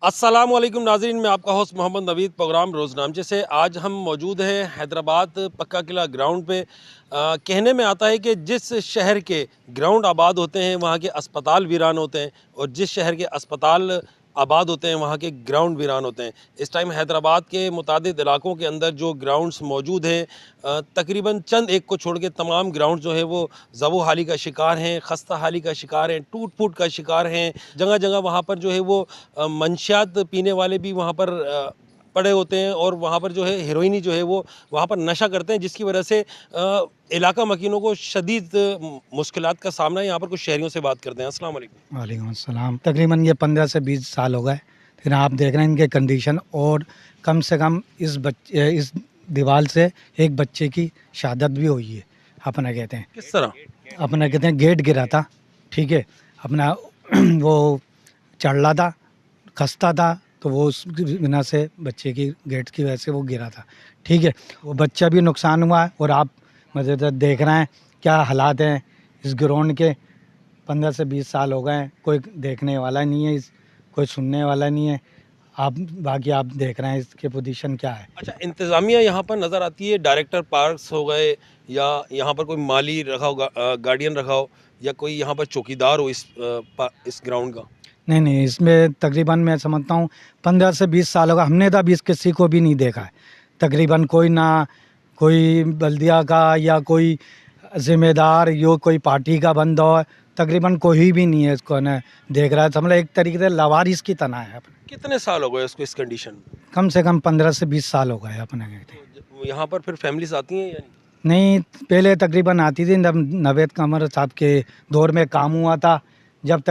अस्सलामुअलैकुम नाज़रीन, मैं आपका होस्ट मोहम्मद नवीद। प्रोग्राम रोज़नामचे से आज हम मौजूद हैं हैदराबाद पक्का किला ग्राउंड पे। कहने में आता है कि जिस शहर के ग्राउंड आबाद होते हैं वहाँ के अस्पताल वीरान होते हैं, और जिस शहर के अस्पताल आबाद होते हैं वहाँ के ग्राउंड वीरान होते हैं। इस टाइम हैदराबाद के मुतादिद इलाकों के अंदर जो ग्राउंड्स मौजूद हैं, तकरीबन चंद एक को छोड़ के तमाम ग्राउंड जो है वो ज़बो हाली का शिकार हैं, खस्ता हाली का शिकार हैं, टूट फूट का शिकार हैं। जगह जगह वहाँ पर जो है वो मंशियात पीने वाले भी वहाँ पर पड़े होते हैं, और वहाँ पर जो है हेरोइनी जो है वो वहाँ पर नशा करते हैं, जिसकी वजह से इलाका मकीनों को शदीद मुश्किलात का सामना है। यहाँ पर कुछ शहरियों से बात करते हैं। अस्सलाम वालेकुम। वालेकुम अस्सलाम। तकरीबन ये 15 से 20 साल हो गए। फिर आप देख रहे हैं इनके कंडीशन, और कम से कम इस दीवार से एक बच्चे की शहादत भी हुई है। अपना कहते हैं किस तरह? अपना कहते हैं गेट गिरा था, ठीक है, अपना वो चढ़ रहा था, खस्ता था, तो वो उस बिना से बच्चे की गेट की वजह से वो गिरा था, ठीक है। वो बच्चा भी नुकसान हुआ है, और आप मतलब देख रहे हैं क्या हालात हैं इस ग्राउंड के। 15 से 20 साल हो गए हैं, कोई देखने वाला नहीं है, कोई सुनने वाला नहीं है। आप बाकी आप देख रहे हैं इसके पोजीशन क्या है। अच्छा, इंतज़ामिया यहाँ पर नज़र आती है, डायरेक्टर पार्क्स हो गए, या यहाँ पर कोई माली रखा हो, गार्डियन रखा हो, या कोई यहाँ पर चौकीदार हो इस ग्राउंड का? नहीं नहीं, इसमें तकरीबन मैं समझता हूँ 15 से 20 साल होगा, हमने तो अभी किसी को भी नहीं देखा है। तकरीबन कोई ना, कोई बल्दिया का या कोई जिम्मेदार यो कोई पार्टी का बंदा हो, तकरीबन कोई भी नहीं है इसको ना देख रहा है। तो मतलब एक तरीके से लवारिस की तना है अपने। कितने साल हो गए उसको इस कंडीशन में? कम से कम 15 से 20 साल हो गए अपने कहते हैं। तो यहाँ पर फिर फैमिलीज आती हैं या नहीं? नहीं, पहले तकरीबन आती थी, जब नवेद कमर साहब के दौर में काम हुआ था, जब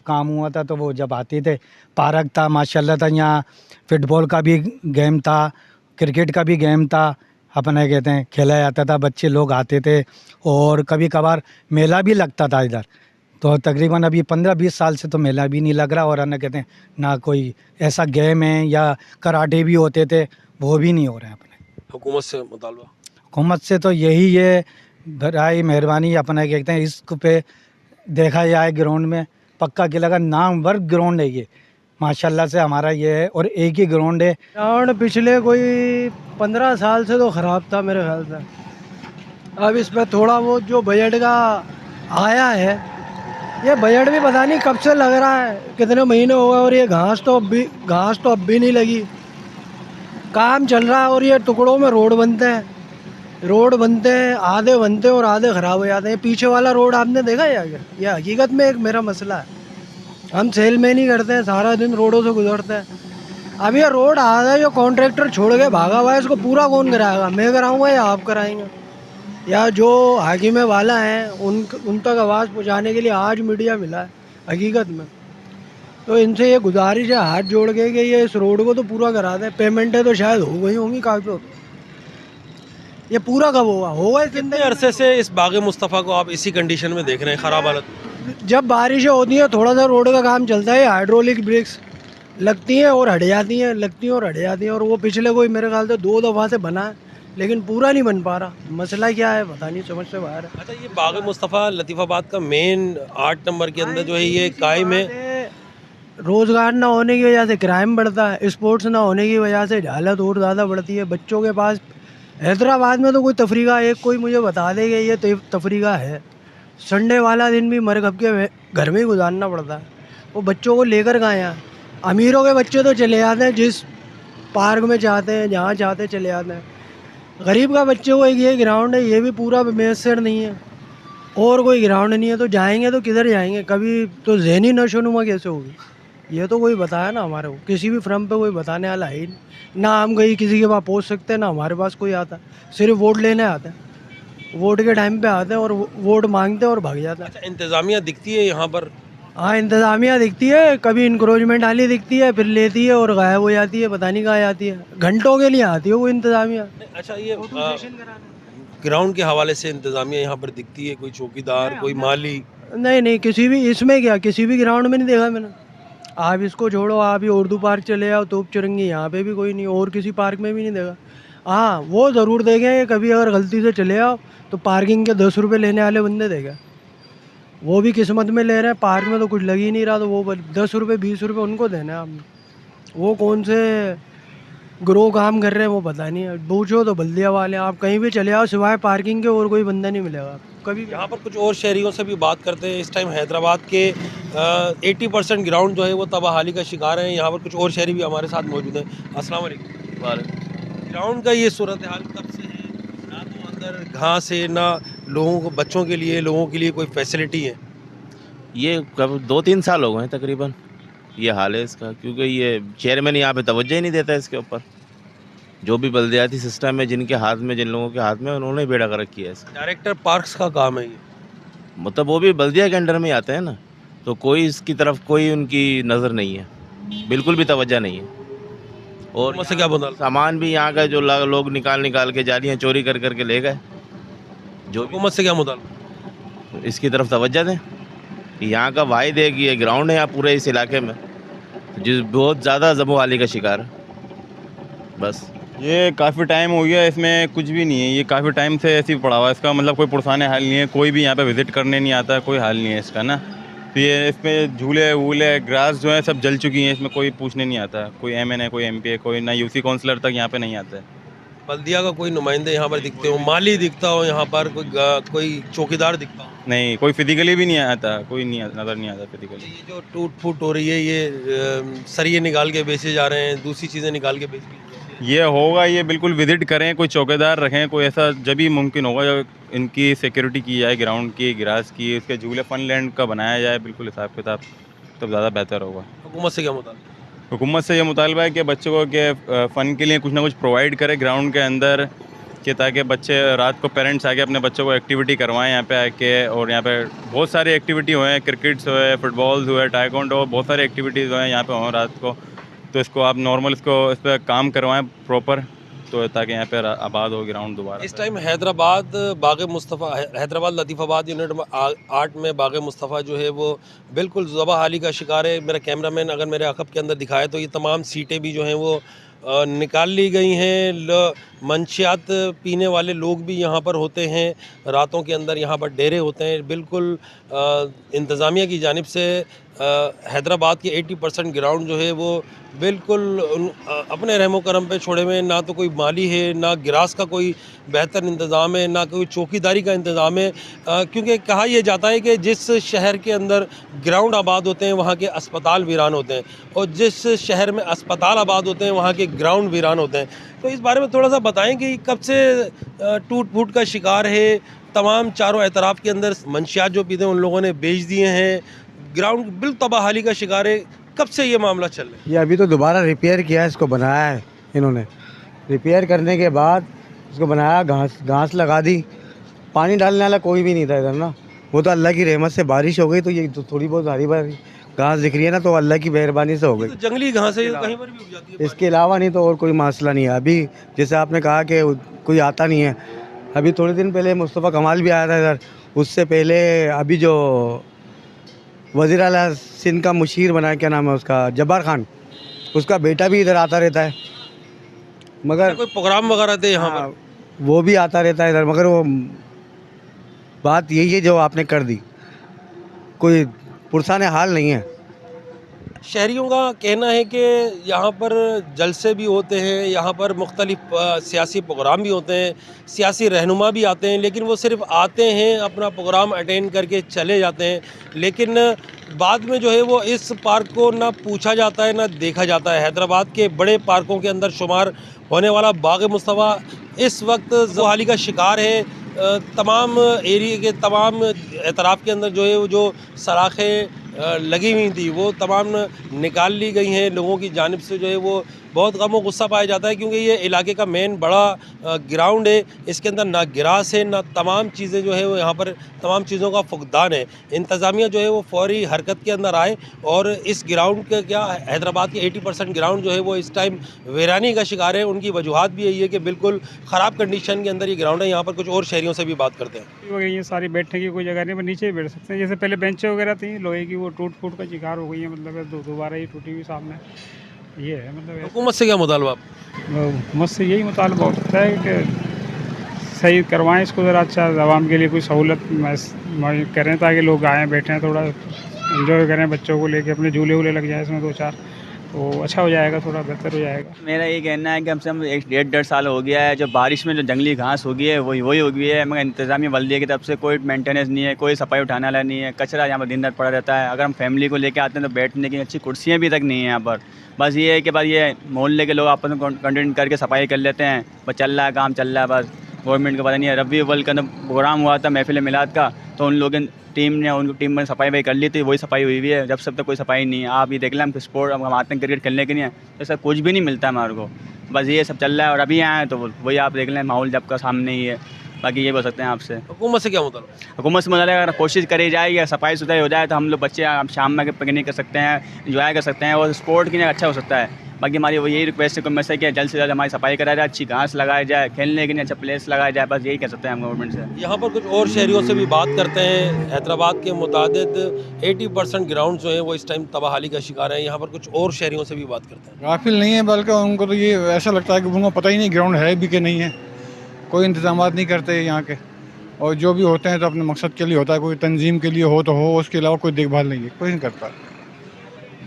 काम हुआ था तो वो जब आते थे, पार्क था माशाल्लाह था, यहाँ फुटबॉल का भी गेम था, क्रिकेट का भी गेम था, अपने कहते हैं खेला जाता था, बच्चे लोग आते थे, और कभी कभार मेला भी लगता था इधर। तो तकरीबन अभी 15-20 साल से तो मेला भी नहीं लग रहा, और ना कहते हैं ना कोई ऐसा गेम है, या कराटे भी होते थे, वो भी नहीं हो रहे हैं अपने। हुकूमत से मुतालबा? हुकूमत से तो यही है, बराए मेहरबानी अपना कहते हैं इसको पे देखा जाए ग्राउंड में। पक्का किला का नामवर ग्राउंड है ये, माशाल्लाह से हमारा ये है, और एक ही ग्राउंड है। ग्राउंड पिछले कोई 15 साल से तो ख़राब था मेरे ख्याल से। अब इस पर थोड़ा वो जो बजट का आया है, ये बजट भी पता नहीं कब से लग रहा है, कितने महीने हो गए, और ये घास तो अब भी नहीं लगी। काम चल रहा है और ये टुकड़ों में रोड बनते हैं, आधे बनते हैं और आधे ख़राब हो जाते हैं। पीछे वाला रोड आपने देखा है क्या? ये हकीकत में एक मेरा मसला है। हम सेल में नहीं करते हैं, सारा दिन रोडों से गुजरते हैं। अब ये रोड आधा जो कॉन्ट्रैक्टर छोड़ के भागा हुआ है, इसको पूरा कौन कराएगा? मैं कराऊंगा या आप कराएंगे, या जो हाकिम वाला हैं उन तक आवाज़ पहुंचाने के लिए आज मीडिया मिला है हकीकत में। तो इनसे ये गुजारिश है हाथ जोड़ के कि ये इस रोड को तो पूरा करा दें। पेमेंटें तो शायद हो गई होंगी काफ़ी, ये पूरा कब होगा कितने अरसे से इस बाग मुस्तफ़ा को आप इसी कंडीशन में देख रहे हैं, ख़राब हालत? जब बारिशें होती हैं थोड़ा सा रोड का काम चलता है, हाइड्रोलिक ब्रेक्स लगती हैं और हट जाती हैं, और वो पिछले कोई मेरे ख्याल से 2 दफ़ा से बना है, लेकिन पूरा नहीं बन पा रहा। मसला क्या है पता नहीं, समझ से बाहर है। अच्छा, ये बाग मुस्तफ़ा लतीफ़ाबाद का मेन 8 नंबर के अंदर जो है ये कायम है। रोज़गार ना होने की वजह से क्राइम बढ़ता है, स्पोर्ट्स ना होने की वजह से हालत और ज़्यादा बढ़ती है। बच्चों के पास हैदराबाद में तो कोई तफरीका, एक कोई मुझे बता दे कि ये तफरीका है। संडे वाला दिन भी मरकब के घर में ही गुजारना पड़ता है। वो बच्चों को लेकर कहाँ हैं? अमीरों के बच्चे तो चले जाते हैं, जिस पार्क में चाहते हैं, जहाँ चाहते हैं चले जाते हैं। गरीब का बच्चे को एक ये ग्राउंड है, ये भी पूरा मैसर नहीं है, और कोई ग्राउंड नहीं है, तो जाएंगे तो किधर जाएंगे? कभी तो ज़हनी नशोनुमा कैसे होगी? ये तो कोई बताया ना हमारे को, किसी भी फ्रम पे कोई बताने वाला है ही नहीं। ना हम कहीं किसी के पास पहुँच सकते हैं, ना हमारे पास कोई आता, सिर्फ वोट लेने आते हैं। वोट के टाइम पे आते हैं और वोट मांगते हैं और भाग जाते हैं। अच्छा, इंतज़ामिया दिखती है यहाँ पर? हाँ, इंतज़ामिया दिखती है, कभी इंक्रोचमेंट वाली दिखती है, फिर लेती है और गायब हो जाती है, पता नहीं कहाँ जाती है। घंटों के लिए आती है वो इंतज़ामिया। अच्छा, ये ग्राउंड के हवाले से इंतज़ामिया यहाँ पर दिखती है, कोई चौकीदार, कोई माली? नहीं, किसी भी इसमें क्या, किसी भी ग्राउंड में नहीं देखा मैंने। आप इसको छोड़ो, आप ये उर्दू पार्क चले जाओ, तोप चुरंगी, यहाँ पे भी कोई नहीं, और किसी पार्क में भी नहीं देखा। हाँ, वो ज़रूर देखें कि कभी अगर गलती से चले आओ तो पार्किंग के 10 रुपये लेने वाले बंदे देखे, वो भी किस्मत में ले रहे हैं। पार्क में तो कुछ लग ही नहीं रहा, तो वो 10 रुपये 20 रुपये उनको देना है आपने। वो कौन से ग्रो काम कर रहे हैं वो पता नहीं है। पूछो तो बल्दिया वाले, आप कहीं भी चले आओ सिवाय पार्किंग के और कोई बंदा नहीं मिलेगा आपको कभी भी। यहाँ पर कुछ और शहरियों से भी बात करते हैं। इस टाइम हैदराबाद के 80% ग्राउंड जो है वो तबाहाली का शिकार है। यहाँ पर कुछ और शहरी भी हमारे साथ मौजूद हैं। अस्सलाम वालेकुम। ग्राउंड का ये सूरत हाल कब से है? ना तो अंदर घास है, ना लोगों को, बच्चों के लिए कोई फैसिलिटी है। ये कब 2-3 साल हो गए हैं तकरीबन ये हाल है इसका, क्योंकि ये चेयरमैन यहाँ पे तवज्जो ही नहीं देता इसके ऊपर। जो भी बल्दियाती सिस्टम है जिनके हाथ में, जिन लोगों के हाथ में, उन्होंने बेड़ा गर्क किया है इसका। डायरेक्टर पार्क्स का काम है ये। मतलब वो भी बल्दिया के अंडर में ही आते हैं ना, तो कोई इसकी तरफ कोई उनकी नज़र नहीं है, बिल्कुल भी तवज्जो नहीं है। और हुकूमत से क्या बोला? सामान भी यहाँ का जो लोग निकाल के जा रही हैं, चोरी कर करके ले गए। जो भी हुकूमत से क्या मुतालबा? इसकी तरफ तवज्जो दें। यहाँ का वाहिद है कि ये ग्राउंड है यहाँ पूरे इस इलाके में जिस बहुत ज़्यादा ज़बोहाली का शिकार है। बस ये काफ़ी टाइम हो गया, इसमें कुछ भी नहीं है। ये काफ़ी टाइम से ऐसे ही पड़ा हुआ है। इसका मतलब कोई पुरसाने हाल नहीं है, कोई भी यहाँ पे विज़िट करने नहीं आता, कोई हाल नहीं है इसका ना। तो ये इसमें झूले वूले ग्रास जो है सब जल चुकी हैं, इसमें कोई पूछने नहीं आता। कोई एमएन है, कोई एमपी है, कोई ना यूसी काउंसलर तक यहाँ पे नहीं आता है। बल्दिया का कोई नुमाइंदे यहाँ पर दिखते हो, माली दिखता हो यहाँ पर, कोई चौकीदार दिखता हो? नहीं, कोई फिजिकली भी नहीं आता, कोई नहीं नज़र नहीं आता फिजिकली। ये जो टूट फूट हो रही है, ये सरिये निकाल के बेचे जा रहे हैं, दूसरी चीज़ें निकाल के बेच दी। ये होगा, ये बिल्कुल विज़िट करें, कोई चौकीदार रखें, कोई ऐसा जब ही मुमकिन होगा जब इनकी सिक्योरिटी की जाए, ग्राउंड की, ग्रास की, इसके झूले फन लैंड का बनाया जाए बिल्कुल हिसाब किताब, तब ज़्यादा बेहतर होगा। हुकूमत से क्या मुताबिक? हुकूमत से ये मुतालबा है कि बच्चों को के फ़न के लिए कुछ ना कुछ प्रोवाइड करे ग्राउंड के अंदर, कि ताकि बच्चे रात को पेरेंट्स आके अपने बच्चों को एक्टिविटी करवाएं यहाँ पे आके। और यहाँ पे बहुत सारी एक्टिविटी हुए, क्रिकेट्स हुए, फुटबॉल्स हुए, टाइकोंडो, बहुत सारी एक्टिविटीज़ हुए यहाँ पे हों रात को। तो इसको आप नॉर्मल इस पर काम करवाएं प्रॉपर, तो ताकि यहाँ पे आबाद हो ग्राउंड दोबारा। इस टाइम हैदराबाद बाग़ मुस्तफ़ा, हैदराबाद लतीफ़ाबाद यूनिट 8 में बाग़ मुस्तफ़ा जो है वो बिल्कुल ज़बा-हाली का शिकार है। मेरा कैमरामैन अगर मेरे अक़ब के अंदर दिखाए तो ये तमाम सीटें भी जो हैं वो निकाल ली गई हैं। मंशियात पीने वाले लोग भी यहाँ पर होते हैं, रातों के अंदर यहाँ पर डेरे होते हैं। बिल्कुल इंतज़ामिया की जानिब से हैदराबाद के 80% ग्राउंड जो है वो बिल्कुल अपने रहमो करम पे छोड़े हुए हैं। ना तो कोई माली है, ना गिरास का कोई बेहतर इंतज़ाम है, ना कोई चौकीदारी का इंतज़ाम है। क्योंकि कहा यह जाता है कि जिस शहर के अंदर ग्राउंड आबाद होते हैं वहाँ के अस्पताल वीरान होते हैं, और जिस शहर में अस्पताल आबाद होते हैं वहाँ के ग्राउंड वीरान होते हैं। तो इस बारे में थोड़ा सा बताएं कि कब से टूट फूट का शिकार है? तमाम चारों एतराफ़ के अंदर मंशियात जो पीते हैं उन लोगों ने बेच दिए हैं, ग्राउंड बिल्कुल तबाहाली का शिकार है। कब से ये मामला चल रहा है? ये अभी तो दोबारा रिपेयर किया है, इसको बनाया है इन्होंने। रिपेयर करने के बाद इसको बनाया, घास लगा दी। पानी डालने वाला कोई भी नहीं था इधर ना। वो तो अल्लाह की रहमत से बारिश हो गई तो ये थोड़ी बहुत हरी भरी घास दिख रही है ना, तो अल्लाह की मेहरबानी से हो गई। तो जंगली घास है, ये कहीं पर भी उग जाती है। इसके अलावा नहीं तो और कोई मसला नहीं है। अभी जैसे आपने कहा कि कोई आता नहीं है, अभी थोड़े दिन पहले मुस्तफ़ा कमाल भी आया था इधर। उससे पहले अभी जो वज़ीर आला सिंध का मुशीर बना, क्या नाम है उसका, जब्बार खान, उसका बेटा भी इधर आता रहता है। मगर कोई प्रोग्राम वगैरह थे यहाँ पर? वो भी आता रहता है इधर, मगर वो बात यही है जो आपने कर दी, कोई पुरसाने हाल नहीं है। शहरियों का कहना है कि यहाँ पर जलसे भी होते हैं, यहाँ पर मुख्तलिफ सियासी प्रोग्राम भी होते हैं, सियासी रहनुमा भी आते हैं, लेकिन वो सिर्फ आते हैं, अपना प्रोग्राम अटेंड करके चले जाते हैं। लेकिन बाद में जो है वो इस पार्क को ना पूछा जाता है ना देखा जाता है। हैदराबाद के बड़े पार्कों के अंदर शुमार होने वाला बाग़ मुस्तफ़ा इस वक्त ज़वाली का शिकार है। तमाम एरिया के तमाम एतराफ़ के अंदर जो है वो जो सलाखें लगी हुई थी वो तमाम निकाल ली गई हैं लोगों की जानिब से। जो है वो बहुत गम और गुस्सा पाया जाता है, क्योंकि ये इलाके का मेन बड़ा ग्राउंड है। इसके अंदर ना गिरास है, ना तमाम चीज़ें जो है वो यहाँ पर तमाम चीज़ों का फुकदान है। इंतज़ामिया जो है वो फौरी हरकत के अंदर आए और इस ग्राउंड के क्या हैदराबाद के 80% ग्राउंड जो है वो इस टाइम वीरानी का शिकार है। उनकी वजूहत भी यही है कि बिल्कुल ख़राब कंडीशन के अंदर ये ग्राउंड है। यहाँ पर कुछ और शहरियों से भी बात करते हैं। ये सारी बैठने की कोई जगह नहीं, पर नीचे ही बैठ सकते हैं। जैसे पहले बेंचें वगैरह थी लोहे की, वो टूट फूट का शिकार हो गई है। मतलब दोबारा ही टूटी हुई सामने ये है। मतलब हुकूमत से क्या मुतालबा? मुझसे यही मुतालबा हो सकता है कि सही करवाएं इसको ज़रा, अच्छा आवाम के लिए कोई सहूलत करें ताकि लोग आएँ बैठें, थोड़ा एंजॉय करें, बच्चों को लेके अपने झूले वूले लग जाए इसमें 2-4, तो अच्छा हो जाएगा, थोड़ा बेहतर हो जाएगा। मेरा ये कहना है कि कम से कम 1-1.5 साल हो गया है, जो बारिश में जो जंगली घास होगी है वही होगी है, मगर इंतज़ामिया बल्दिया की तरफ से कोई मेंटेनेंस नहीं है, कोई सफाई उठाने वाला नहीं है, कचरा यहाँ पर दिन रात पड़ा रहता है। अगर हम फैमिली को लेके आते हैं तो बैठने की अच्छी कुर्सियाँ भी तक नहीं है यहाँ पर। बस ये है कि बस ये मोहल्ले के लोग आपस में कंटेंट करके सफाई कर लेते हैं, बस चल रहा है काम, चल रहा है बस। गवर्नमेंट को पता नहीं है। रबी अव्वल का प्रोग्राम हुआ था महफिल मिलाद का, तो उन लोगों टीम ने उनकी टीम में सफाई कर ली थी, वही सफाई हुई है। जब सब तक कोई सफाई नहीं है। आप ये देख लें, हम स्पोर्ट हम आते हैं क्रिकेट खेलने के लिए, तो ऐसा कुछ भी नहीं मिलता हमारे को। बस ये सब चल रहा है और अभी आए हैं तो वही आप देख लें, माहौल जब का सामने ही है। बाकी ये बोल सकते हैं आपसे। हुकूमत से क्या मुतालबा? हुकूमत से मतलब अगर कोशिश करी जाए या सफाई सुथराई हो जाए तो हम लोग बच्चे शाम में पिकनिक कर सकते हैं, इंजॉय कर सकते हैं और स्पोर्ट के लिए अच्छा हो सकता है। बाकी हमारी वो यही रिक्वेस्ट है कि मैसेज कि जल्द से जल्द हमारी सफाई कराई जाए, अच्छी घास लगाई जाए, खेलने के लिए अच्छा प्लेस लगाया जाए। बस यही कह सकते हैं हम गवर्नमेंट से। यहाँ पर कुछ और शहरियों से भी बात करते हैं। हैदराबाद के मुताबिक 80% ग्राउंड जो हैं वो इस टाइम तबाहाली का शिकार हैं। यहाँ पर कुछ और शहरियों से भी बात करते हैं। गाफिल नहीं है, बल्कि उनको तो ये ऐसा लगता है कि उनको पता ही नहीं ग्राउंड है भी कि नहीं है। कोई इंतजाम नहीं करते यहाँ के, और जो भी होते हैं तो अपने मकसद के लिए होता है। कोई तंजीम के लिए हो तो हो, उसके अलावा कोई देखभाल नहीं है, कोई नहीं करता।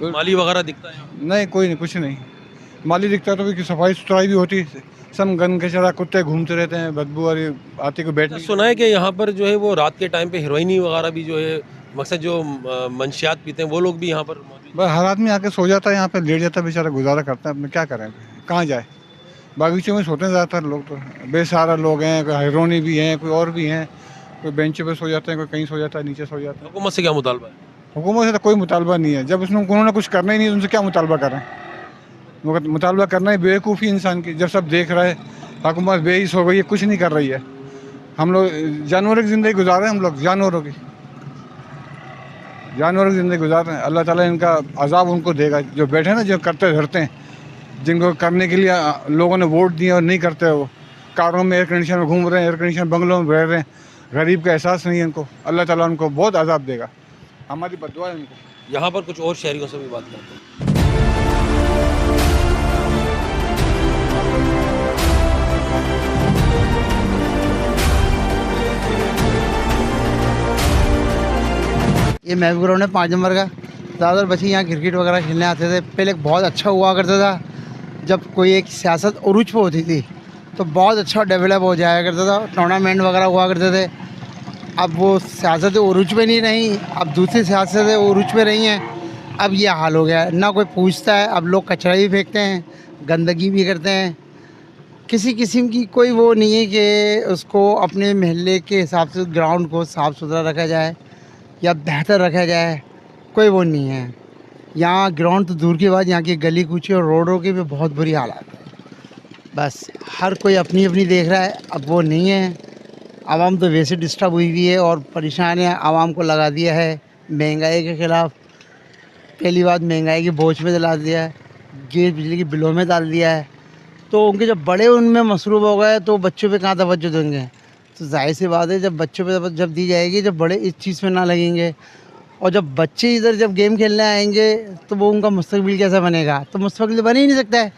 माली वगैरह दिखता है? नहीं, कोई नहीं, कुछ नहीं। माली दिखता तो भी सफाई सुथराई भी होती, सब गन के चढ़ा कुत्ते घूमते रहते हैं, बदबू और आती को बैठ। सुना है कि यहाँ पर जो है वो रात के टाइम पे हीरोइनी वगैरह भी जो है मकसद जो मंशियात पीते हैं वो लोग भी यहाँ पर मौजूद बस हर आदमी आके सो जाता है यहाँ पे, लेट जाता है, बेचारा गुजारा करता है। अपने क्या करें, कहाँ जाए। बागीचों में सोते हैं ज़्यादातर लोग, तो बेसहारा लोग हैं, कोई हीरोइनी भी हैं, कोई और भी हैं। कोई बेंच पे सो जाते हैं, कोई कहीं सो जाता है, नीचे सो जाता है। हुकूमत से क्या मुतालबा है? हुकूमत से तो कोई मुतालबा नहीं है। जब उन्होंने कुछ करना ही नहीं, उनसे क्या मुतालबा करें। मुतालबा करना ही बेवकूफ़ी इंसान की। जब सब देख रहा है हुकूमत बेहिस हो गई है, कुछ नहीं कर रही है। हम लोग जानवरों की ज़िंदगी गुजार रहे हैं, हम लोग जानवरों की ज़िंदगी गुजार रहे हैं। अल्लाह ताला इनका अजाब उनको देगा जो बैठे ना, जो करते धरते हैं, जिनको करने के लिए लोगों ने वोट दिए और नहीं करते। वो कारों में एयर कंडीशन में घूम रहे हैं, एयर कंडीशन बंगलों में रह रहे हैं। गरीब का एहसास नहीं है इनको। अल्लाह ताला उनको बहुत अजाब देगा, हमारी बद्दुआ है इनको। यहाँ पर कुछ और शहरियों से भी बात करते हैं। ये महबूब ग्राउंड है 5 नंबर का। ज़्यादातर बच्चे यहाँ क्रिकेट वगैरह खेलने आते थे। पहले बहुत अच्छा हुआ करता था, जब कोई एक सियासत उरूज पे होती थी तो बहुत अच्छा डेवलप हो जाया करता था, टूर्नामेंट वगैरह हुआ करते थे। अब वो सियासत उरूज पे नहीं रही, अब दूसरी सियासतें उरूज पे रही हैं। अब ये हाल हो गया है, ना कोई पूछता है। अब लोग कचरा भी फेंकते हैं, गंदगी भी करते हैं। किसी किस्म की कोई वो नहीं है कि उसको अपने महल्ले के हिसाब से ग्राउंड को साफ़ सुथरा रखा जाए या बेहतर रखा जाए, कोई वो नहीं है। यहाँ ग्राउंड तो दूर के बाद यहाँ की गली कूची और रोडों की भी बहुत बुरी हालत है। बस हर कोई अपनी अपनी देख रहा है, अब वो नहीं है। आवाम तो वैसे डिस्टर्ब हुई हुई है और परेशान है। आवाम को लगा दिया है महंगाई के ख़िलाफ़। पहली बात महंगाई की बोझ में दिला दिया है, गैस बिजली की बिलों में डाल दिया है। तो उनके जब बड़े उनमें मसरूफ़ हो गए तो बच्चों पे कहाँ तवज्जो देंगे। तो जाहिर सी बात है, जब बच्चों पे जब दी जाएगी, जब बड़े इस चीज़ में ना लगेंगे और जब बच्चे इधर जब गेम खेलने आएंगे तो वो उनका मुस्तकबिल कैसा बनेगा। तो मुस्तकबिल बन ही नहीं सकता है,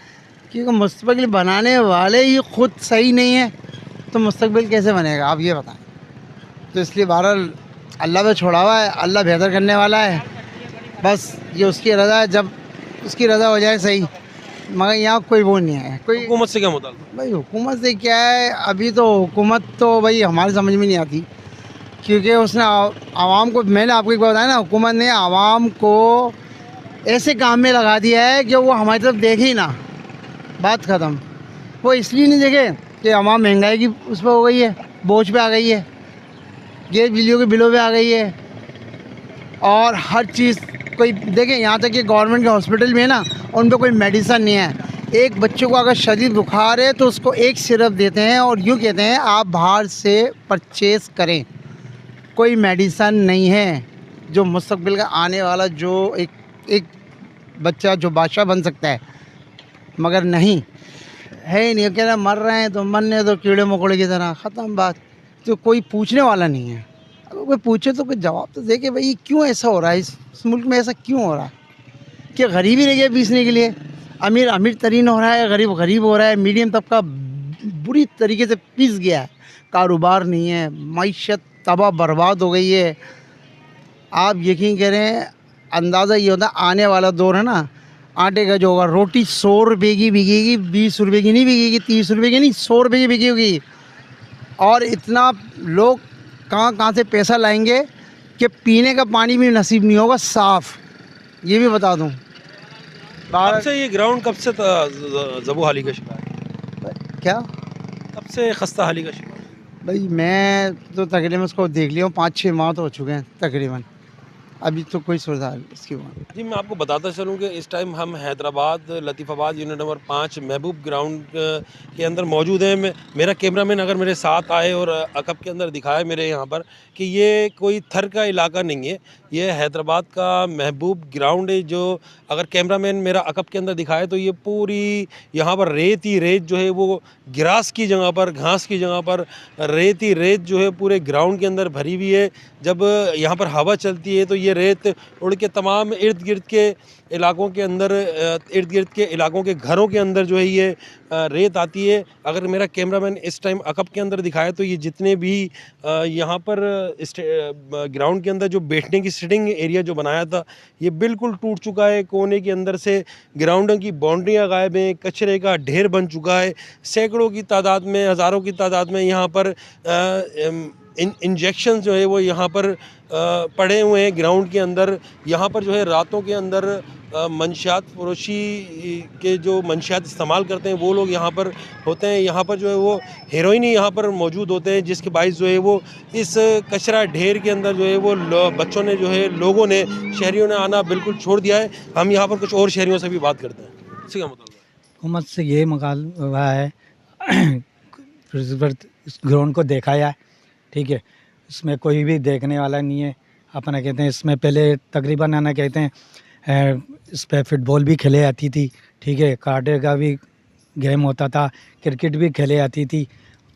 क्योंकि मुस्तकबिल बनाने वाले ही खुद सही नहीं है, तो मुस्तकबिल कैसे बनेगा आप ये बताएं। तो इसलिए बहरहाल अल्लाह पे छोड़ा हुआ है, अल्लाह बेहतर करने वाला है। बस ये उसकी रज़ा है, जब उसकी रज़ा हो जाए सही। मगर यहाँ कोई वो नहीं है। कोई हुकूमत से क्या मुतालबा? भाई हुकूमत से क्या है, अभी तो हुकूमत तो भाई हमारी समझ में नहीं आती, क्योंकि उसने आवाम को, मैंने आपको एक बात बताया ना, हुकूमत ने आवाम को ऐसे काम में लगा दिया है कि वो हमारी तरफ देखे ही ना, बात ख़त्म। वो इसलिए नहीं देखे कि आवाम महंगाई की उस पर हो गई है, बोझ पे आ गई है, गैस बिजलियों के बिलों पे आ गई है, और हर चीज़ कोई देखें। यहाँ तक कि गवर्नमेंट के हॉस्पिटल में ना, उन पर कोई मेडिसन नहीं है। एक बच्चे को अगर शदीद बुखार है तो उसको एक सिरप देते हैं और यूँ कहते हैं आप बाहर से परचेज़ करें। कोई मेडिसन नहीं है जो मुस्तकबिल का आने वाला जो एक बच्चा जो बादशाह बन सकता है, मगर नहीं है ही नहीं। कह रहा मर रहे हैं तो मरने तो कीड़े मकोड़े की तरह, ख़त्म बात। तो कोई पूछने वाला नहीं है। अगर कोई पूछे तो कोई जवाब तो दे कि भाई क्यों ऐसा हो रहा है, इस मुल्क में ऐसा क्यों हो रहा है। कि गरीबी रह गया पीसने के लिए, अमीर अमीर तरीन हो रहा है, गरीब गरीब हो रहा है, मीडियम तबका बुरी तरीके से पीस गया है, कारोबार नहीं है, मईशत तबाह बर्बाद हो गई है। आप यकीन करें, अंदाज़ा ये होता है आने वाला दौर है ना, आटे का जो होगा, रोटी 100 रुपये की बिकेगी, 20 रुपये की नहीं बिकेगी, 30 रुपये की नहीं, 100 रुपये की बिकेगी। और इतना लोग कहाँ कहाँ से पैसा लाएंगे कि पीने का पानी भी नसीब नहीं होगा साफ़, ये भी बता दूँ। कब से ये ग्राउंड कब से ज़बू हाली का शिकार है? क्या कब से खस्ता हाली का शिकार है? भाई, मैं तो तकरीबन उसको देख लिया हूँ, 5-6 माह तो हो चुके हैं तकरीबन, अभी तो कोई सुधार इसकी बात। जी, मैं आपको बताता चलूँ कि इस टाइम हम हैदराबाद लतीफ़ाबाद यूनिट नंबर 5 महबूब ग्राउंड के अंदर मौजूद हैं। मेरा कैमरामैन अगर मेरे साथ आए और अकब के अंदर दिखाए मेरे यहाँ पर कि ये कोई थर का इलाका नहीं है, ये हैदराबाद का महबूब ग्राउंड है। जो अगर कैमरामैन मेरा अकब के अंदर दिखाए तो ये पूरी यहाँ पर रेत ही रेत जो है वो ग्रास की जगह पर, घास की जगह पर रेत ही रेत जो है पूरे ग्राउंड के अंदर भरी हुई है। जब यहाँ पर हवा चलती है तो ये रेत उड़ के तमाम इर्द गिर्द के इलाकों के अंदर, इर्द गिर्द के इलाकों के घरों के अंदर जो है ये रेत आती है। अगर मेरा कैमरामैन इस टाइम अकब के अंदर दिखाए तो ये जितने भी यहाँ पर ग्राउंड के अंदर जो बैठने की सिटिंग एरिया जो बनाया था ये बिल्कुल टूट चुका है। कोने के अंदर से ग्राउंडों की बाउंड्रियाँ गायब हैं, कचरे का ढेर बन चुका है। सैकड़ों की तादाद में, हज़ारों की तादाद में यहाँ पर इंजेक्शन जो है वो यहाँ पर पड़े हुए हैं ग्राउंड के अंदर। यहाँ पर जो है रातों के अंदर मंशियात फरोशी के जो मंशियात इस्तेमाल करते हैं वो लोग यहाँ पर होते हैं। यहाँ पर जो है वो हेरोइन ही यहाँ पर मौजूद होते हैं, जिसके बाइस जो है वो इस कचरा ढेर के अंदर जो है वो बच्चों ने जो है, लोगों ने, शहरियों ने आना बिल्कुल छोड़ दिया है। हम यहाँ पर कुछ और शहरियों से भी बात करते हैं। इसी का मतलब हुकूमत से ये मुतालबा है इस ग्राउंड को देखा जाए, ठीक है। इसमें कोई भी देखने वाला नहीं है। अपना कहते हैं इसमें पहले तकरीबन आना कहते हैं इस पर फुटबॉल भी खेले जाती थी, ठीक है, कराटे का भी गेम होता था, क्रिकेट भी खेले जाती थी।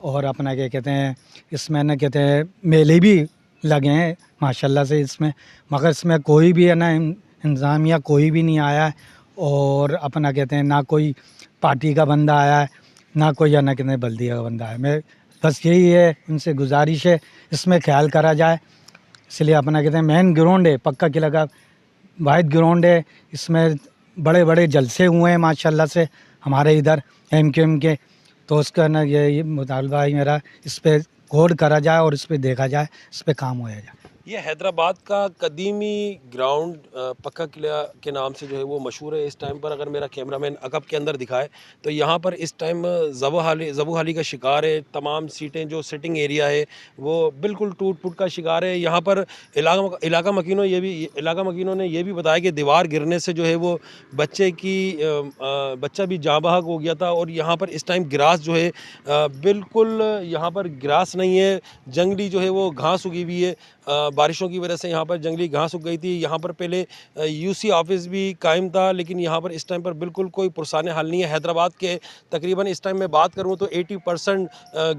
और अपना क्या कहते हैं इसमें ना कहते हैं मेले भी लगे हैं माशाल्लाह से इसमें, मगर इसमें कोई भी है ना इंतज़ामिया कोई भी नहीं आया है। और अपना कहते हैं ना कोई पार्टी का बंदा आया है, ना कोई है ना कहते हैं बल्दिया का बंदा है। मैं बस यही है उनसे गुजारिश है इसमें ख्याल करा जाए। इसलिए अपना कहते हैं मेन ग्राउंड है, पक्का किला का वाहिद ग्राउंड है। इसमें बड़े बड़े जलसे हुए हैं माशाल्लाह से हमारे इधर MQM के। तो उसका ना ये मुतालबा है मेरा, इस पर गौर करा जाए और इस पर देखा जाए, इस पर काम होया जाए। ये हैदराबाद का कदीमी ग्राउंड पक्का किला के नाम से जो है वो मशहूर है। इस टाइम पर अगर मेरा कैमरामैन अकब के अंदर दिखाए तो यहाँ पर इस टाइम ज़बू हाली का शिकार है। तमाम सीटें जो सिटिंग एरिया है वो बिल्कुल टूट फूट का शिकार है। यहाँ पर इलाका मकीनों ने ये भी बताया कि दीवार गिरने से जो है वो बच्चा भी जाँ बहक हो गया था। और यहाँ पर इस टाइम ग्रास जो है बिल्कुल यहाँ पर ग्रास नहीं है, जंगली जो है वो घास उगी हुई है। बारिशों की वजह से यहाँ पर जंगली घास उग गई थी। यहाँ पर पहले UC ऑफिस भी कायम था, लेकिन यहाँ पर इस टाइम पर बिल्कुल कोई पुरसाने हाल नहीं है। हैदराबाद के तकरीबन इस टाइम में बात करूँ तो 80%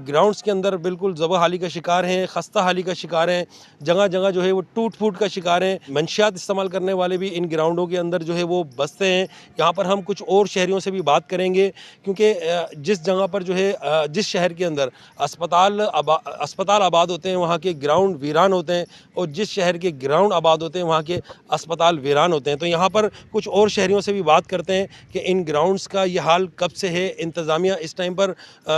ग्राउंड्स के अंदर बिल्कुल ज़बह हाली का शिकार हैं, खस्ता हाली का शिकार हैं। जगह जगह जो है वो टूट फूट का शिकार हैं। मंशियात इस्तेमाल करने वाले भी इन ग्राउंडों के अंदर जो है वो बसते हैं। यहाँ पर हम कुछ और शहरियों से भी बात करेंगे, क्योंकि जिस जगह पर जो है जिस शहर के अंदर अस्पताल आबाद होते हैं वहाँ के ग्राउंड वीरान होते हैं, और जिस शहर के ग्राउंड आबाद होते हैं वहाँ के अस्पताल वीरान होते हैं। तो यहाँ पर कुछ और शहरियों से भी बात करते हैं कि इन ग्राउंड्स का ये हाल कब से है। इंतज़ामिया इस टाइम पर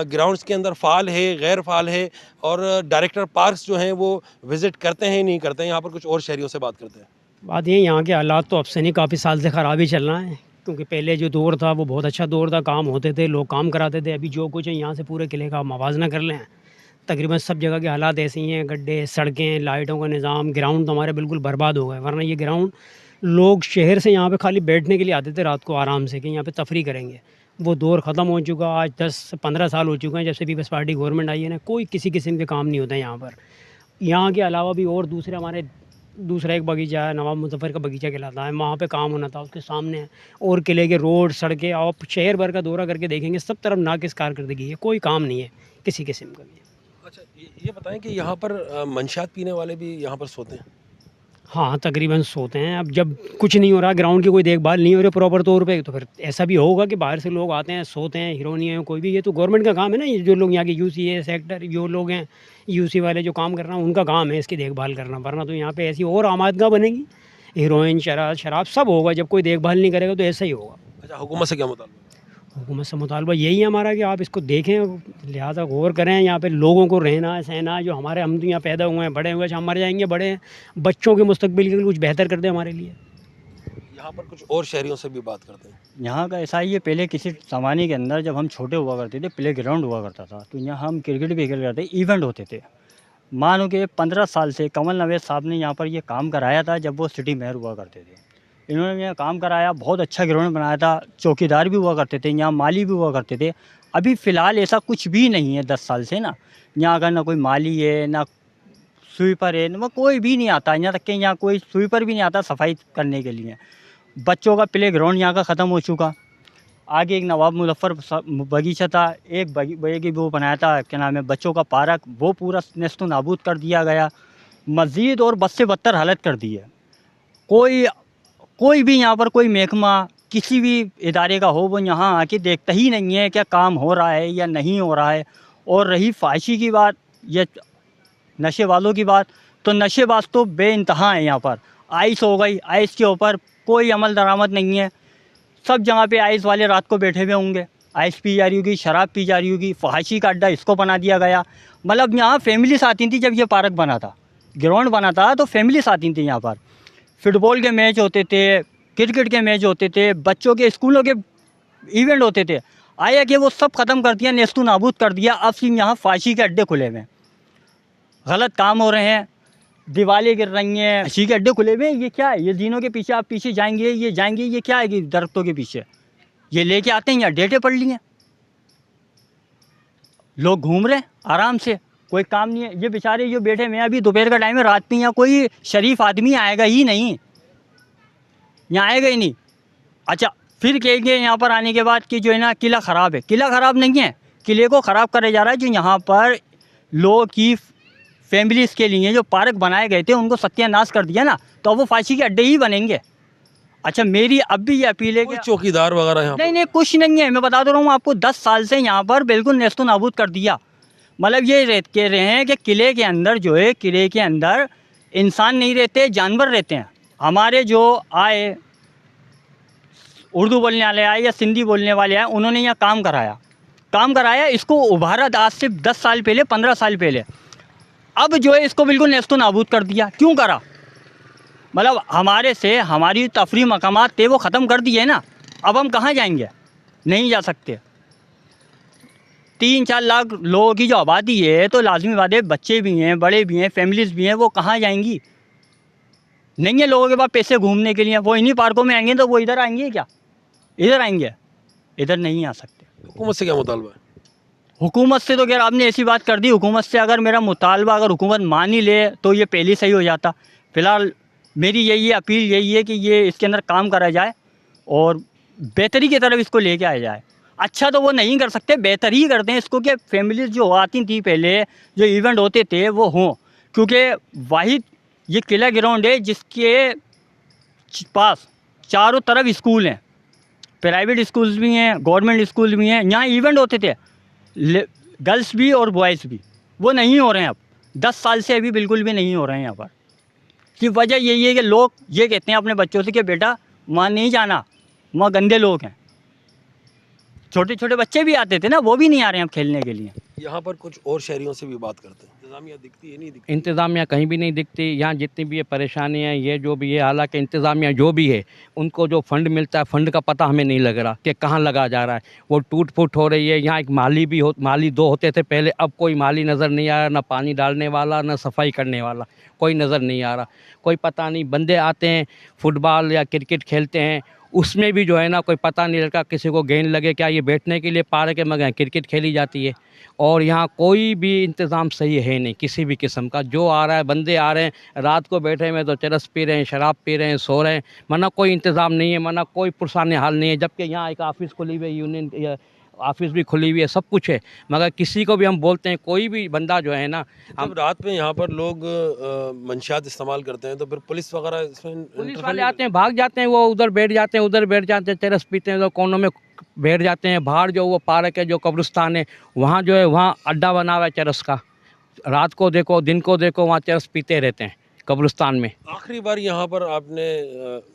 ग्राउंड्स के अंदर फ़ाल है, गैर फ़ाल है, और डायरेक्टर पार्क्स जो हैं वो विज़िट करते हैं नहीं करते हैं। यहाँ पर कुछ और शहरियों से बात करते हैं। बात ये यहाँ के हालात तो अब से नहीं, काफ़ी साल से ख़राब ही चल रहा है। क्योंकि पहले जो दौर था वो बहुत अच्छा दौर था, काम होते थे, लोग काम कराते थे। अभी जो कुछ है यहाँ से पूरे किले का मवाजना कर लें, तकरीबन सब जगह के हालात ऐसे ही हैं। गड्ढे, सड़कें, लाइटों का निज़ाम, ग्राउंड तो हमारे बिल्कुल बर्बाद हो गए। वरना ये ग्राउंड लोग शहर से यहाँ पे खाली बैठने के लिए आते थे रात को आराम से, कि यहाँ पे तफरी करेंगे। वो दौर ख़त्म हो चुका। आज 10-15 साल हो चुके हैं जब से पीपल्स पार्टी गवर्नमेंट आई है ना, कोई किसी किस्म के काम नहीं होता है यहाँ पर। यहाँ के अलावा भी और दूसरा एक बगीचा है, नवाब मुजफ्फर का बगीचा कहलाता है, वहाँ पे काम होना था, उसके सामने है। और किले के रोड, सड़कें, आप शहर भर का दौरा करके देखेंगे, सब तरफ नाकिस कारकर्दगी है, कोई काम नहीं है किसी किस्म का भी। अच्छा, ये बताएं कि यहाँ पर मंशियात पीने वाले भी यहाँ पर सोते हैं? हाँ, तकरीबन सोते हैं। अब जब कुछ नहीं हो रहा, ग्राउंड की कोई देखभाल नहीं हो रही प्रॉपर तौर पे, तो फिर ऐसा भी होगा कि बाहर से लोग आते हैं, सोते हैं, हीरोइनिया है कोई भी। ये तो गवर्नमेंट का काम है ना, ये जो लोग यहाँ के UC है सेक्टर, जो लोग हैं UC वाले जो काम कर रहे हैं, उनका काम है इसकी देखभाल करना। वरना तो यहाँ पे ऐसी और आमादगा बनेगी, हीरोइन शराब सब होगा। जब कोई देखभाल नहीं करेगा तो ऐसा ही होगा। अच्छा, हुकूमत से क्या मुतालबा? हुकूमत से मुतालबा यही है हमारा कि आप इसको देखें, लिहाजा गौर करें। यहाँ पे लोगों को रहना सहना, जो हमारे हम तो यहाँ पैदा हुए हैं, बड़े हुए हैं, हम मर जाएंगे, बड़े हैं, बच्चों के मुस्तकबिल के लिए कुछ बेहतर कर दें हमारे लिए। यहाँ पर कुछ और शहरियों से भी बात करते हैं। यहाँ का ऐसा ही है, पहले किसी ज़माने के अंदर जब हम छोटे हुआ करते थे, प्ले ग्राउंड हुआ करता था, तो यहाँ हम क्रिकेट भी खेल करते, इवेंट होते थे। मानो कि 15 साल से कमल नवेद साहब ने यहाँ पर ये काम कराया था जब वो सिटी मेयर हुआ करते थे। इन्होंने यहाँ काम कराया, बहुत अच्छा ग्राउंड बनाया था, चौकीदार भी हुआ करते थे, यहाँ माली भी हुआ करते थे। अभी फ़िलहाल ऐसा कुछ भी नहीं है 10 साल से ना। यहाँ का ना कोई माली है, ना स्वीपर है, ना कोई भी नहीं आता। यहाँ तक कि यहाँ कोई स्वीपर भी नहीं आता सफाई करने के लिए। बच्चों का प्ले ग्राउंड यहाँ का ख़त्म हो चुका। आगे एक नवाब मुजफ्फर बगीचा था, एक बगी वो बनाया था, क्या नाम है, बच्चों का पार्क, वो पूरा नेस्तो नाबूद कर दिया गया। मस्जिद और बद से बदतर हालत कर दी है। कोई भी यहाँ पर कोई महकमा किसी भी इदारे का हो, वो यहाँ आके देखता ही नहीं है क्या काम हो रहा है या नहीं हो रहा है। और रही फाहिशी की बात या नशे वालों की बात, तो नशेबाज तो बेइंतहा है यहाँ पर। आइस हो गई, आइस के ऊपर कोई अमल दरामद नहीं है। सब जगह पे आइस वाले रात को बैठे हुए होंगे, आइस पी जा रही होगी, शराब पी जा रही होगी, फहाशी का अड्डा इसको बना दिया गया। मतलब यहाँ फैमिलीस आती थी जब ये पार्क बना था, ग्राउंड बना था, तो फैमिलीस आती थी यहाँ पर। फुटबॉल के मैच होते थे, क्रिकेट के मैच होते थे, बच्चों के स्कूलों के इवेंट होते थे। आया कि वो सब ख़त्म कर दिया, नेस्तु नाबूद कर दिया। अब सिर्फ यहाँ फाशी के अड्डे खुले हुए हैं, गलत काम हो रहे हैं, दीवारें गिर रही हैं, फाशी के अड्डे खुले हुए हैं। ये क्या है? ये जीनों के पीछे आप पीछे जाएंगे, ये जाएंगे, ये क्या है कि दरख्तों के पीछे ये लेके आते हैं, यहाँ डेटे पड़ ली हैं, लोग घूम रहे हैं आराम से, कोई काम नहीं है। ये बेचारे जो बैठे में, अभी दोपहर का टाइम है, रात में यहाँ कोई शरीफ आदमी आएगा ही नहीं, यहाँ आएगा ही नहीं। अच्छा, फिर कहेंगे यहाँ पर आने के बाद कि जो है ना किला ख़राब है। किला ख़राब नहीं है, किले को ख़राब करा जा रहा है। जो यहाँ पर लोगों की फैमिलीज़ के लिए जो पार्क बनाए गए थे उनको सत्यानाश कर दिया ना, तो अब वो फांसी के अड्डे ही बनेंगे। अच्छा, मेरी अब भी ये अपील है कि चौकीदार वगैरह यहाँ नहीं, कुछ नहीं है। मैं बता दे रहा हूँ आपको, 10 साल से यहाँ पर बिल्कुल नेस्तो नाबूद कर दिया। मतलब ये कह रहे हैं कि किले के अंदर जो है, किले के अंदर इंसान नहीं रहते, जानवर रहते हैं। हमारे जो आए उर्दू बोलने वाले आए या सिंधी बोलने वाले आए, उन्होंने यहाँ काम कराया, इसको उभारा आज से 10 साल पहले, 15 साल पहले। अब जो है इसको बिल्कुल नेस्तो नाबूद कर दिया। क्यों करा? मतलब हमारी तफरी मकामात थे वो ख़त्म कर दिए ना। अब हम कहाँ जाएंगे? नहीं जा सकते। 3-4 लाख लोगों की जो आबादी है, तो लाजमी बात है, बच्चे भी हैं, बड़े भी हैं, फैमिलीज़ भी हैं, वो कहाँ जाएंगी? नहीं है लोगों के पास पैसे घूमने के लिए। वो इन्हीं पार्कों में आएंगे तो वो इधर आएंगे क्या? इधर आएंगे? इधर नहीं आ सकते। हुकूमत से क्या मुतालबा है? हुकूमत से तो खैर आपने ऐसी बात कर दी। हुकूमत से अगर मेरा मुतालबा अगर हुकूमत मान ही ले तो ये पहले सही हो जाता। फ़िलहाल मेरी यही अपील यही है कि ये इसके अंदर काम करा जाए और बेहतरी की तरफ इसको लेके आया जाए। अच्छा तो वो नहीं कर सकते, बेहतर ही करते हैं इसको कि फैमिलीज़ जो आती थी पहले, जो इवेंट होते थे वो हों। क्योंकि वाहिद ये किला ग्राउंड है जिसके पास चारों तरफ स्कूल हैं, प्राइवेट स्कूल्स भी हैं, गवर्नमेंट स्कूल भी हैं। यहाँ इवेंट होते थे, गर्ल्स भी और बॉयज़ भी। वो नहीं हो रहे हैं अब, 10 साल से अभी बिल्कुल भी नहीं हो रहे हैं यहाँ पर। की वजह यही है कि लोग ये कहते हैं अपने बच्चों से कि बेटा वहाँ नहीं जाना, वहाँ गंदे लोग हैं। छोटे छोटे बच्चे भी आते थे ना, वो भी नहीं आ रहे हैं अब खेलने के लिए। यहाँ पर कुछ और शहरियों से भी बात करते हैं। इंतज़ामिया दिखती है, नहीं दिखती? इंतज़ामिया कहीं भी नहीं दिखती। यहाँ जितनी भी ये परेशानी है, ये जो भी है, हालांकि इंतज़ामिया जो भी है, उनको जो फ़ंड मिलता है, फ़ंड का पता हमें नहीं लग रहा कि कहाँ लगा जा रहा है। वो टूट फूट हो रही है। यहाँ एक माली 2 होते थे पहले, अब कोई माली नज़र नहीं आ रहा, ना पानी डालने वाला, ना सफाई करने वाला, कोई नज़र नहीं आ रहा। कोई पता नहीं, बंदे आते हैं फुटबॉल या क्रिकेट खेलते हैं, उसमें भी जो है ना कोई पता नहीं लगता, किसी को गेंद लगे क्या, ये बैठने के लिए पार्क है मगर क्रिकेट खेली जाती है। और यहाँ कोई भी इंतज़ाम सही है नहीं किसी भी किस्म का। जो आ रहा है, बंदे आ रहे हैं, रात को बैठे हुए तो चरस पी रहे हैं, शराब पी रहे हैं, सो रहे हैं, मना कोई इंतज़ाम नहीं है, मना कोई पुरसाने हाल नहीं है। जबकि यहाँ एक ऑफ़िस खुली हुई है, यूनियन ऑफिस भी खुली हुई है, सब कुछ है, मगर किसी को भी हम बोलते हैं, कोई भी बंदा जो है ना, हम रात में यहाँ पर लोग मंशियात इस्तेमाल करते हैं तो फिर पुलिस वगैरह इसमें पुलिस वाले आते हैं, भाग जाते हैं, वो उधर बैठ जाते हैं, चरस पीते हैं, तो कोनों में बैठ जाते हैं। बाहर जो वो पार्क है, जो कब्रिस्तान है, वहाँ जो है, वहाँ अड्डा बना हुआ है चरस का। रात को देखो, दिन को देखो, वहाँ चरस पीते रहते हैं। कब्रिस्तान में। आखिरी बार यहाँ पर आपने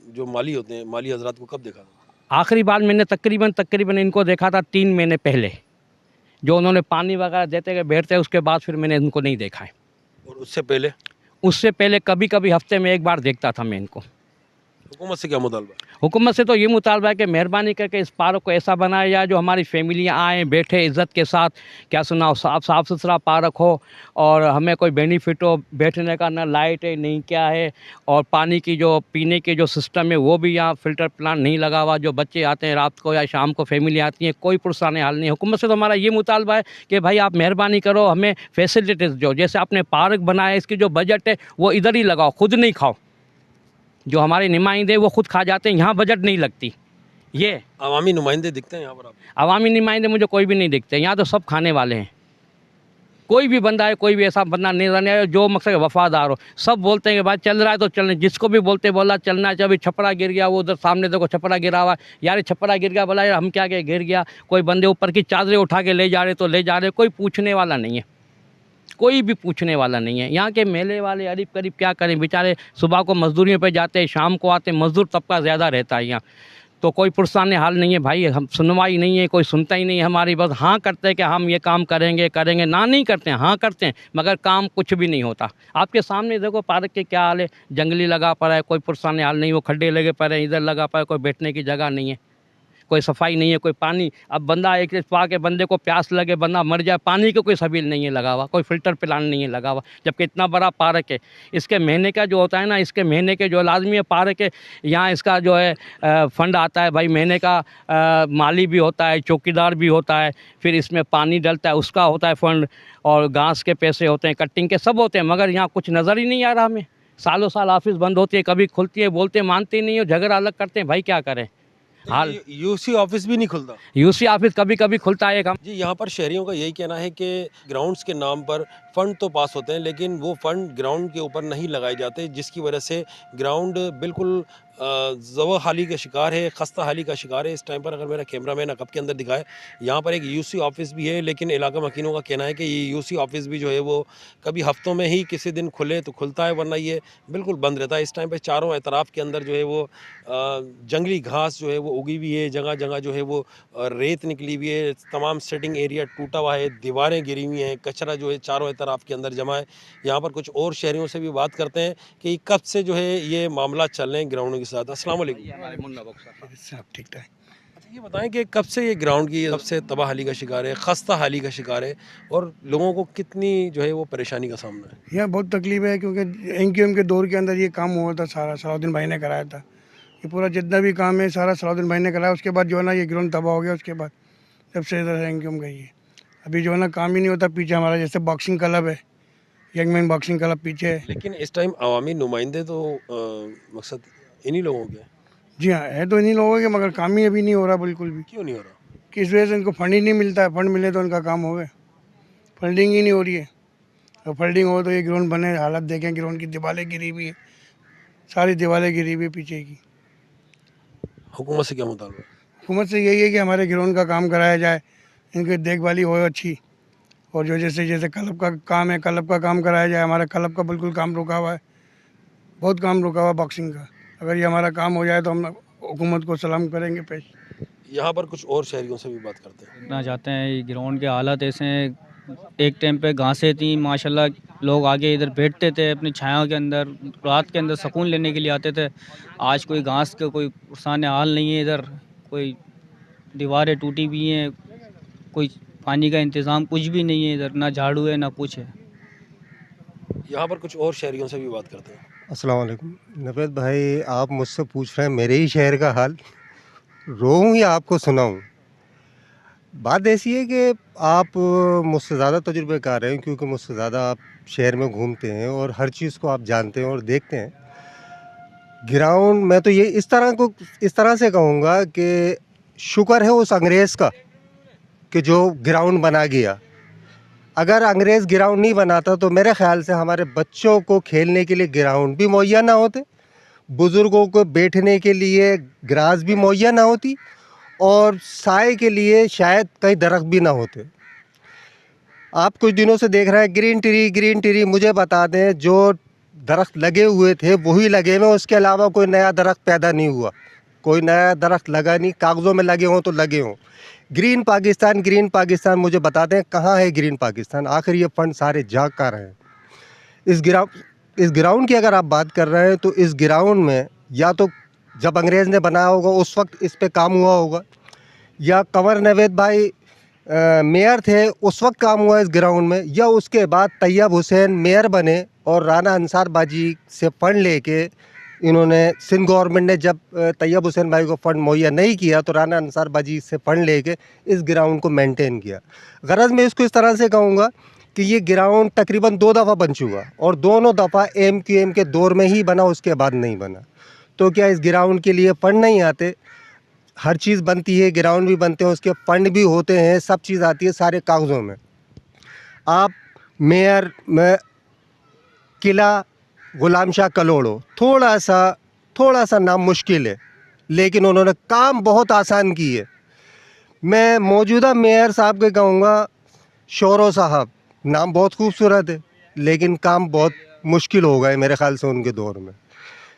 जो माली होते हैं, माली हजरात को कब देखा था? आखिरी बार मैंने तकरीबन इनको देखा था 3 महीने पहले, जो उन्होंने पानी वगैरह देते गए बैठते, उसके बाद फिर मैंने इनको नहीं देखा है। और उससे पहले? उससे पहले कभी कभी हफ्ते में 1 बार देखता था मैं इनको। हुकूमत से क्या मुतालबा? हुकूमत से तो ये मुतालबा है कि मेहरबानी करके इस पार्क को ऐसा बनाया जाए जो हमारी फैमिलियाँ आएँ, बैठे इज़्ज़त के साथ, क्या सुनाओ, साफ़ सुथरा पार्क हो और हमें कोई बेनिफिट हो बैठने का, ना लाइट है नहीं क्या है, और पानी की जो पीने के जो सिस्टम है वो भी यहाँ फ़िल्टर प्लांट नहीं लगा हुआ। जो बच्चे आते हैं रात को या शाम को, फैमिली आती हैं, कोई पुरसाने हाल नहीं। हुकूमत से तो हमारा ये मुतालबा है कि भाई आप मेहरबानी करो, हमें फैसिलिटीज़ जो, जैसे आपने पार्क बनाया इसकी जो बजट है वो इधर ही लगाओ, खुद नहीं खाओ। जो हमारे नुमाइंदे वो खुद खा जाते हैं, यहाँ बजट नहीं लगती। ये अवामी नुमाइंदे दिखते हैं यहाँ पर आपको? अवामी नुमाइंदे मुझे कोई भी नहीं दिखते, यहाँ तो सब खाने वाले हैं। कोई भी बंदा है, कोई भी ऐसा बंदा नहीं रहने आया जो मकसद वफादार हो। सब बोलते हैं कि भाई चल रहा है तो चलने, जिसको भी बोलते बोला चलना है। अभी छपरा गिर गया, वो उधर सामने देखो छपरा गिरा हुआ, यार छपरा गिर गया, बोला यार हम क्या गिर गया। कोई बंदे ऊपर की चादरें उठा के ले जा रहे तो ले जा रहे, कोई पूछने वाला नहीं है, कोई भी पूछने वाला नहीं है। यहाँ के मेले वाले अरीब करीब क्या करें बेचारे, सुबह को मजदूरियों पे जाते हैं, शाम को आते हैं, मजदूर तबका ज़्यादा रहता है यहाँ, तो कोई पुरसाने हाल नहीं है भाई। हम सुनवाई नहीं है, कोई सुनता ही नहीं है हमारी, बस हाँ करते हैं कि हम ये काम करेंगे करेंगे, ना नहीं करते हैं, हाँ करते हैं मगर काम कुछ भी नहीं होता। आपके सामने देखो पार्क के क्या हाल है, जंगली लगा पड़ा है, कोई पुरसाने हाल नहीं, वो खड्डे लगे पड़े हैं, इधर लगा पड़ा है, कोई बैठने की जगह नहीं है, कोई सफाई नहीं है, कोई पानी। अब बंदा एक पा के बंदे को प्यास लगे, बंदा मर जाए, पानी का कोई सबील नहीं है लगा हुआ, कोई फ़िल्टर प्लांट नहीं है लगा हुआ, जबकि इतना बड़ा पार्क है। इसके महीने का जो होता है ना, इसके महीने के जो लाजमी है पार्क है, यहाँ इसका जो है फ़ंड आता है भाई महीने का, माली भी होता है, चौकीदार भी होता है, फिर इसमें पानी डलता है उसका होता है फ़ंड, और घास के पैसे होते हैं, कटिंग के सब होते हैं, मगर यहाँ कुछ नज़र ही नहीं आ रहा हमें। सालों साल ऑफिस बंद होती है, कभी खुलती है, बोलते मानते नहीं हो, झगड़ा अलग करते हैं, भाई क्या करें। हाल यूसी ऑफिस भी नहीं खुलता? यूसी ऑफिस कभी कभी खुलता है काम। जी, यहाँ पर शहरियों का यही कहना है कि ग्राउंड्स के नाम पर फ़ंड तो पास होते हैं, लेकिन वो फ़ंड ग्राउंड के ऊपर नहीं लगाए जाते, जिसकी वजह से ग्राउंड बिल्कुल ज़वा हाली का शिकार है, खस्ता हाली का शिकार है। इस टाइम पर अगर मेरा कैमरामैन अकब के अंदर दिखाए, यहाँ पर एक यूसी ऑफिस भी है, लेकिन इलाका मकीनों का कहना है कि ये यूसी ऑफिस भी जो है वो कभी हफ्तों में ही किसी दिन खुले तो खुलता है, वरना ये बिल्कुल बंद रहता है। इस टाइम पर चारों एतराफ़ के अंदर जो है वो जंगली घास जो है वो उगी हुई है, जगह जगह जो है वो रेत निकली हुई है, तमाम सेटिंग एरिया टूटा हुआ है, दीवारें गिरी हुई हैं, कचरा जो है चारों तरफ के अंदर जमा है। यहाँ पर कुछ और शहरियों से भी बात करते हैं कि कब से जो है ये मामला चल रहे हैं ग्राउंड के साथ। अस्सलाम वालेकुम। सब ठीक ठाक। अच्छा, ये बताएं कि कब से ये ग्राउंड की सबसे तबाह हाली का शिकार है, खस्ता हाली का शिकार है, और लोगों को कितनी जो है वो परेशानी का सामना है? यहाँ बहुत तकलीफ है क्योंकि एनक्यूएम के दौर के अंदर ये काम हुआ था, सारा सलाउद्दीन भाई ने कराया था। ये पूरा जितना भी काम है सारा सलाउद्दीन भाई ने कराया। उसके बाद जो है ना ये ग्राउंड तबाह हो गया। उसके बाद जब से इधर एनक्यूएम गई है, अभी जो है ना काम ही नहीं होता। पीछे हमारा जैसे बॉक्सिंग क्लब है, यंग मैन बॉक्सिंग क्लब पीछे है। लेकिन इस टाइम अवामी नुमाइंदे तो मकसद इन्हीं लोगों के? जी हाँ, है तो इन्हीं लोगों के, मगर काम ही अभी नहीं हो रहा बिल्कुल भी। क्यों नहीं हो रहा? किस वजह से इनको फंड ही नहीं मिलता है। फंड मिले तो इनका काम हो गए, फंडिंग ही नहीं हो रही है। और फंडिंग हो तो ये ग्राउंड बने। हालत देखें, ग्राउंड की दीवारें गिरी हुई है, सारी दीवारें गिरी हुई है पीछे की। हुकूमत से क्या मुतालबा? हुकूमत से यही है कि हमारे ग्राउंड का काम कराया जाए, इनकी देखभाली हो अच्छी, और जो जैसे जैसे क्लब का काम है क्लब का काम कराया जाए। हमारा क्लब का बिल्कुल काम रुका हुआ है, बहुत काम रुका हुआ बॉक्सिंग का। अगर ये हमारा काम हो जाए तो हम हुकूमत को सलाम करेंगे पेश। यहाँ पर कुछ और शहरियों से भी बात करते हैं। देखना चाहते हैं ये ग्राउंड के हालात ऐसे हैं। एक टाइम पे घासें थी माशाल्लाह, लोग आगे इधर बैठते थे अपनी छाया के अंदर, रात के अंदर सुकून लेने के लिए आते थे। आज कोई घास का कोई पुरसाने हाल नहीं है इधर, कोई दीवारें टूटी हुई हैं, कोई पानी का इंतज़ाम कुछ भी नहीं है इधर, ना झाड़ू है ना कुछ है। यहाँ पर कुछ और शहरियों से भी बात करते हैं। अस्सलाम वालेकुम। नवेद भाई, आप मुझसे पूछ रहे हैं मेरे ही शहर का हाल, रोऊं या आपको सुनाऊं? बात ऐसी है कि आप मुझसे ज़्यादा तजुर्बेकार हैं, क्योंकि मुझसे ज़्यादा आप शहर में घूमते हैं और हर चीज़ को आप जानते हैं और देखते हैं। ग्राउंड मैं तो ये इस तरह से कहूँगा कि शुक्र है उस अंग्रेज़ का कि जो ग्राउंड बना गया। अगर अंग्रेज़ ग्राउंड नहीं बनाता तो मेरे ख़्याल से हमारे बच्चों को खेलने के लिए ग्राउंड भी मुहैया ना होते, बुज़ुर्गों को बैठने के लिए ग्रास भी मुहैया ना होती, और साए के लिए शायद कई दरख्त भी ना होते। आप कुछ दिनों से देख रहे हैं ग्रीन ट्री। मुझे बता दें, जो दरख्त लगे हुए थे वही लगे हुए, उसके अलावा कोई नया दरख्त पैदा नहीं हुआ, कोई नया दरख्त लगा नहीं। कागज़ों में लगे हों तो लगे हों। ग्रीन पाकिस्तान मुझे बताते हैं कहाँ है ग्रीन पाकिस्तान? आखिर ये फंड सारे जा कर रहे हैं। इस ग्राउंड की अगर आप बात कर रहे हैं तो इस ग्राउंड में या तो जब अंग्रेज़ ने बनाया होगा उस वक्त इस पे काम हुआ होगा, या कंवर नवेद भाई मेयर थे उस वक्त काम हुआ इस ग्राउंड में, या उसके बाद तैयब हुसैन मेयर बने और राना अंसार बाजी से फ़ंड लेके इन्होंने, सिंध गवर्नमेंट ने जब तैयब हुसैन भाई को फ़ंड मुहैया नहीं किया तो राना अंसार बाजी से फ़ंड लेके इस ग्राउंड को मेंटेन किया। गरज मैं इसको इस तरह से कहूँगा कि ये ग्राउंड तकरीबन 2 दफ़ा बन चुका और दोनों दफ़ा MQM के दौर में ही बना, उसके बाद नहीं बना। तो क्या इस ग्राउंड के लिए फ़ंड नहीं आते? हर चीज़ बनती है, ग्राउंड भी बनते हैं, उसके फ़ंड भी होते हैं, सब चीज़ आती है सारे कागज़ों में। आप मेयर में किला गुलाम शाह कलोड़ो, थोड़ा सा नाम मुश्किल है लेकिन उन्होंने काम बहुत आसान की है। मैं मौजूदा मेयर साहब के कहूँगा, शोरो साहब, नाम बहुत खूबसूरत है लेकिन काम बहुत मुश्किल हो गए मेरे ख़्याल से उनके दौर में।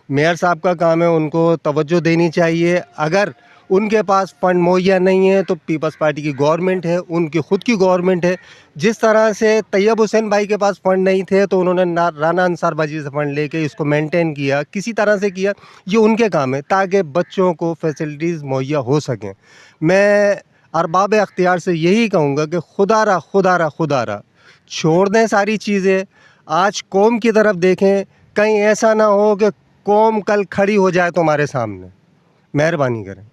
मेयर साहब का काम है, उनको तवज्जो देनी चाहिए। अगर उनके पास फ़ंड मुहैया नहीं है तो पीपल्स पार्टी की गवर्नमेंट है, उनकी ख़ुद की गवर्नमेंट है। जिस तरह से तैयब हुसैन भाई के पास फ़ंड नहीं थे तो उन्होंने राना अंसार बाजी से फ़ंड लेके इसको मेंटेन किया, किसी तरह से किया। ये उनके काम है ताकि बच्चों को फैसिलिटीज़ मुहैया हो सकें। मैं अरबाब अख्तियार से यही कहूँगा कि खुदारा छोड़ दें सारी चीज़ें, आज कौम की तरफ देखें। कहीं ऐसा ना हो कि कौम कल खड़ी हो जाए तुम्हारे सामने। मेहरबानी करें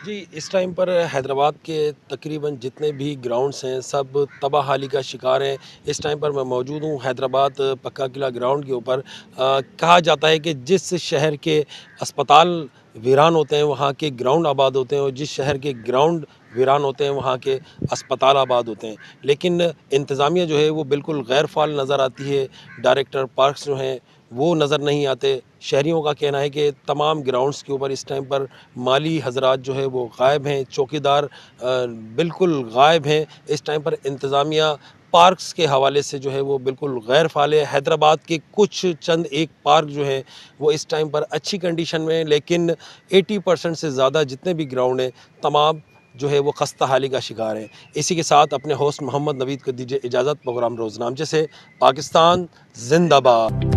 जी। इस टाइम पर हैदराबाद के तकरीबन जितने भी ग्राउंड्स हैं सब तबाहाली का शिकार हैं। इस टाइम पर मैं मौजूद हूँ हैदराबाद पक्का किला ग्राउंड के ऊपर। कहा जाता है कि जिस शहर के अस्पताल वीरान होते हैं वहाँ के ग्राउंड आबाद होते हैं, और जिस शहर के ग्राउंड वीरान होते हैं वहाँ के अस्पताल आबाद होते हैं। लेकिन इंतज़ामिया जो है वो बिल्कुल गैर फ़ाल नज़र आती है। डायरेक्टर पार्क्स जो हैं वो नज़र नहीं आते। शहरियों का कहना है कि तमाम ग्राउंड्स के ऊपर इस टाइम पर माली हजरात जो है वो गायब हैं, चौकीदार बिल्कुल गायब हैं। इस टाइम पर इंतज़ामिया पार्क्स के हवाले से जो है वो बिल्कुल गैर फ़ाल है। हैदराबाद के कुछ चंद एक पार्क जो हैं वो इस टाइम पर अच्छी कंडीशन में हैं, लेकिन 80% से ज़्यादा जितने भी ग्राउंड हैं तमाम जो है वो खस्ता हाली का शिकार है। इसी के साथ अपने होस्ट मोहम्मद नवीद को दीजिए इजाज़त। प्रोग्राम रोज़नामचे से पाकिस्तान जिंदाबाद।